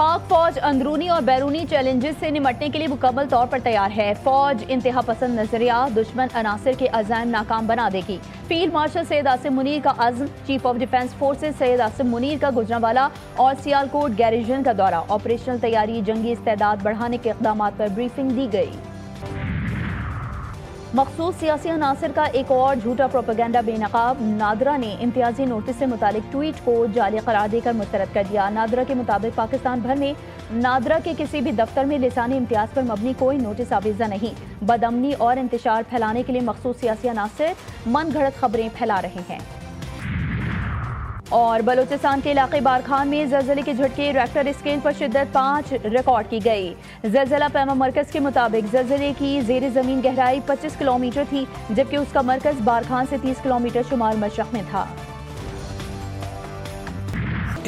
पाक फौज अंदरूनी और बैरूनी चैलेंजेस से निमटने के लिए मुकम्मल तौर पर तैयार है। फौज इंतहा पसंद नजरिया दुश्मन अनासर के अज़ाइम नाकाम बना देगी। फील्ड मार्शल सैयद आसिम मुनीर का अज़्म, chief of defence forces Syed Asim Munir का गुजरांवाला और सियालकोट गैरिजन का दौरा। ऑपरेशनल तैयारी, जंगी इस्तेदाद बढ़ाने के इक़दामात पर ब्रीफिंग दी गई। मखसूस सियासी अनासर का एक और झूठा प्रोपेगेंडा बेनकाब। नादरा ने इम्तियाजी नोटिस से मुतालिक ट्वीट को जाली करार देकर मुस्तरद कर दिया। नादरा के मुताबिक पाकिस्तान भर में नादरा के किसी भी दफ्तर में लिसानी इम्तियाज पर मबनी कोई नोटिस आवेजा नहीं। बदअमनी और इंतशार फैलाने के लिए मखसूस सियासी अनासर मन घड़त खबरें फैला रहे हैं। और बलूचिस्तान के इलाके बारखान में ज़लज़ले के झटके, रेक्टर स्केल पर शिद्दत 5 रिकॉर्ड की गई। ज़लज़ला पैमा मरकज़ के मुताबिक ज़लज़ले की ज़ेर ज़मीन गहराई 25 किलोमीटर थी, जबकि उसका मरकज़ बारखान से 30 किलोमीटर शुमाल मशरक़ में था।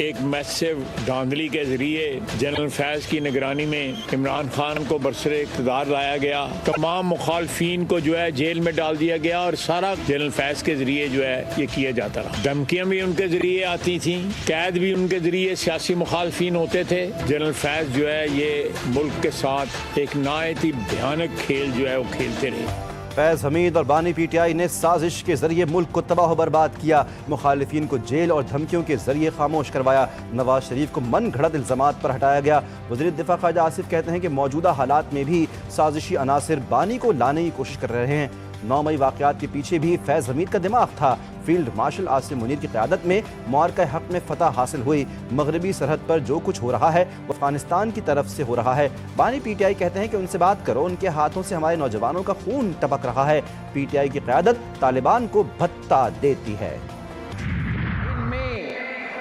एक मैसिव धांधली के जरिए जनरल फैज़ की निगरानी में इमरान खान को बरसरे इक़्तिदार लाया गया। तमाम मुखालफीन को जो है जेल में डाल दिया गया और सारा जनरल फैज़ के जरिए जो है ये किया जाता रहा। धमकियाँ भी उनके जरिए आती थीं, कैद भी उनके जरिए सियासी मुखालफीन होते थे। जनरल फैज़ जो है ये मुल्क के साथ एक नायत ही भयानक खेल जो है वो खेलते रहे। फैज़ हमीद और बानी पीटीआई ने साजिश के जरिए मुल्क को तबाह बर्बाद किया। मुखालिफिन को जेल और धमकियों के जरिए खामोश करवाया। नवाज शरीफ को मन घड़त इल्ज़ामात पर हटाया गया। वज़ीर दिफा ख्वाजा आसिफ कहते हैं कि मौजूदा हालात में भी साजिशी अनासिर बानी को लाने की कोशिश कर रहे हैं। 9 मई वाक़यात के पीछे भी फैज़ हमीद का दिमाग था। फील्ड मार्शल आसिम मुनीर की क़यादत में मुआरका हक़ में फ़तह हासिल हुई। मगरबी सरहद पर जो कुछ हो रहा है वो अफ़गानिस्तान की तरफ से हो रहा है। बानी पीटीआई कहते हैं कि उनसे बात करो, उनके हाथों से हमारे नौजवानों का खून टपक रहा है। पीटीआई की क़यादत तालिबान को भत्ता देती है।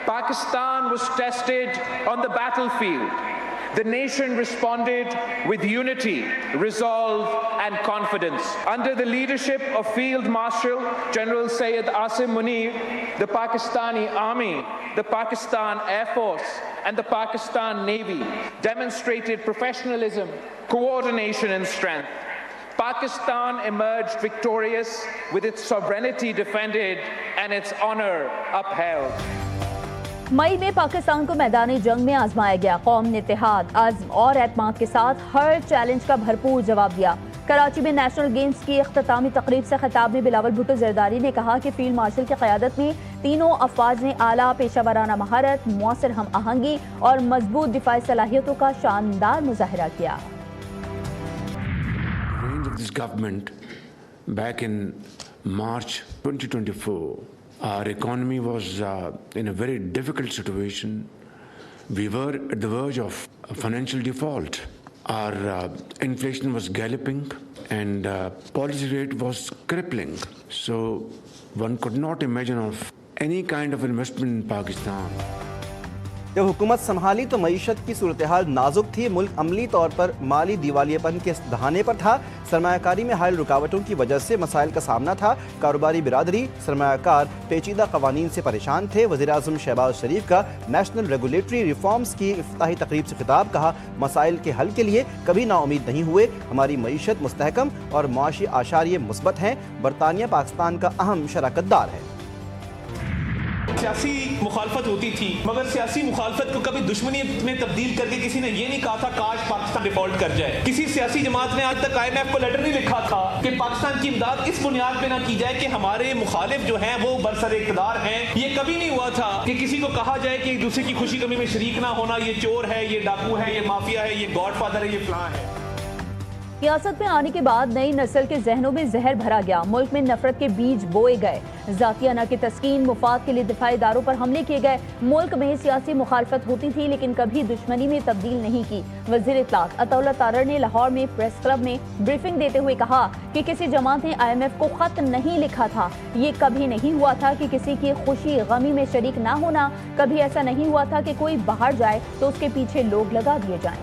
Pakistan was tested on the battlefield. The nation responded with unity, resolve and confidence. Under the leadership of Field Marshal General Syed Asim Munir, the Pakistani Army, the Pakistan Air Force and the Pakistan Navy demonstrated professionalism, coordination and strength. Pakistan emerged victorious with its sovereignty defended and its honor upheld. मई में पाकिस्तान को मैदानी जंग में आजमाया गया। कौम ने इत्तेहाद, अज़्म और एतमाद के साथ हर चैलेंज का भरपूर जवाब दिया। कराची में नेशनल गेम्स की इख्तितामी तकरीब से खिताब में बिलावल भुट्टो ज़रदारी ने कहा कि फील्ड मार्शल की क़यादत में तीनों अफवाज ने आला पेशावराना महारत, मौसर हम आहंगी और मजबूत दिफाई सलाहियतों का शानदार मुजाहिरा किया। March 2024, our economy was in a very difficult situation. We were at the verge of financial default. Our inflation was galloping and policy rate was crippling. So one could not imagine of any kind of investment in Pakistan. जब हुकूमत संभाली तो मईशत की सूरत हाल नाजुक थी। मुल्क अमली तौर पर माली दिवालियेपन के दहाने पर था। सरमायाकारी में हायल रुकावटों की वजह से मसाइल का सामना था। कारोबारी बिरादरी, सरमायाकार पेचीदा कवानीन से परेशान थे। वज़ीर-ए-आज़म शहबाज शरीफ का नेशनल रेगुलेटरी रिफॉर्म्स की इफ्तिताही तकरीब से खिताब, कहा मसाइल के हल के लिए कभी नाउमीद नहीं हुए। हमारी मईशत मुस्तहकम और मुआशी आशारिये मुस्बत हैं। बरतानिया पाकिस्तान का अहम शराकतदार है। सियासी मुखालफत होती थी, मगर सियासी मुखालफत को कभी दुश्मनी में तब्दील करके किसी ने ये नहीं कहा था काश पाकिस्तान डिफॉल्ट कर जाए। किसी सियासी जमात ने आज तक IMF को लेटर नहीं लिखा था कि पाकिस्तान की इमदाद इस बुनियाद पे ना की जाए कि हमारे मुखालिफ जो हैं वो बरसर इक़्तिदार हैं। ये कभी नहीं हुआ था कि किसी को कहा जाए कि एक दूसरे की खुशी गमी में शरीक ना होना, ये चोर है, ये डाकू है, ये माफिया है, ये गॉडफादर है, ये फलां है। सियासत में आने के बाद नई नस्ल के जहनों में जहर भरा गया। मुल्क में नफरत के बीज बोए गए। ज़ातियाना की तस्कीन, मुफाद के लिए दिफाई इदारों पर हमले किए गए। मुल्क में सियासी मुखालफत होती थी लेकिन कभी दुश्मनी में तब्दील नहीं की। वज़ीर इत्तलात अताउल्लाह तारड़ ने लाहौर में प्रेस क्लब में ब्रीफिंग देते हुए कहा कि किसी जमात ने IMF को खत नहीं लिखा था। ये कभी नहीं हुआ था कि किसी की खुशी गमी में शरीक ना होना। कभी ऐसा नहीं हुआ था कि कोई बाहर जाए तो उसके पीछे लोग लगा दिए जाएं।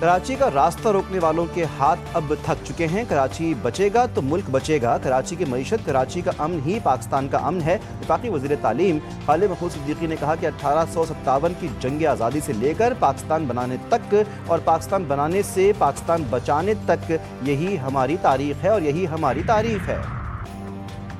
कराची का रास्ता रोकने वालों के हाथ अब थक चुके हैं। कराची बचेगा तो मुल्क बचेगा। कराची की मईशत, कराची का अमन ही पाकिस्तान का अमन है। वफाकी वज़ीर तालीम खालिद महमूद सिद्दीकी ने कहा कि 1857 की जंग आज़ादी से लेकर पाकिस्तान बनाने तक और पाकिस्तान बनाने से पाकिस्तान बचाने तक यही हमारी तारीख है और यही हमारी तारीफ है।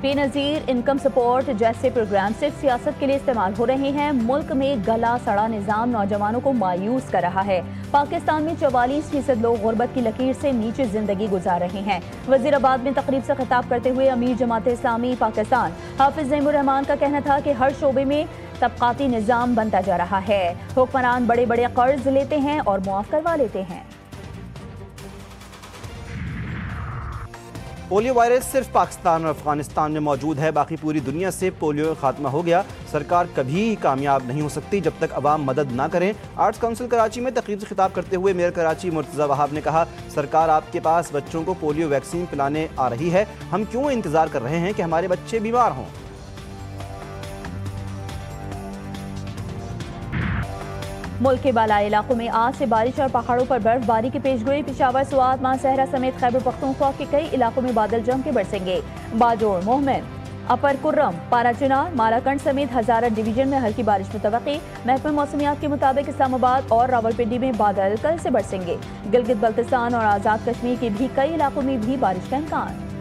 بے نظیر انکم سپورٹ جیسے پروگرام صرف سیاست کے لیے استعمال ہو رہے ہیں. ملک میں گلا سڑا نظام نوجوانوں کو مایوس کر رہا ہے. پاکستان میں 44% لوگ غربت کی لکیر سے نیچے زندگی گزار رہے ہیں. وزیر آباد میں تقریب سے خطاب کرتے ہوئے امیر جماعت اسلامی پاکستان حافظ نعیم الرحمان کا کہنا تھا کہ ہر شعبے میں طبقاتی نظام بنتا جا رہا ہے. حکمران بڑے بڑے قرض لیتے ہیں اور معاف کروا لیتے ہیں. پولیو وائرس صرف پاکستان اور افغانستان میں موجود ہے، باقی پوری دنیا سے پولیو کا خاتمہ ہو گیا. سرکار کبھی کامیاب نہیں ہو سکتی جب تک عوام مدد نہ کریں. آرٹس کونسل کراچی میں تقریب سے خطاب کرتے ہوئے میئر کراچی مرتضی وہاب نے کہا، سرکار آپ کے پاس بچوں کو پولیو ویکسین پلانے آ رہی ہے، ہم کیوں انتظار کر رہے ہیں کہ ہمارے بچے بیمار ہوں. ملک کے بالائی علاقوں میں آج سے بارش اور پہاڑوں پر برف باری کی پیشگوئی. پشاور، سوات، ماسہرہ سمیت خیبر پختونخوا کے کئی علاقوں میں بادل جم کے برسیں گے. باجوڑ، موہمن، اپر کرم، پارا چنار، مالاکنڈ سمیت ہزارہ ڈویژن میں ہلکی بارش متوقع. محکمہ موسمیات کے مطابق اسلام آباد اور راولپنڈی میں بادل کل سے برسیں گے. گلگت بلتستان اور آزاد کشمیر کے بھی کئی علاقوں میں بھی بارش کا امکان.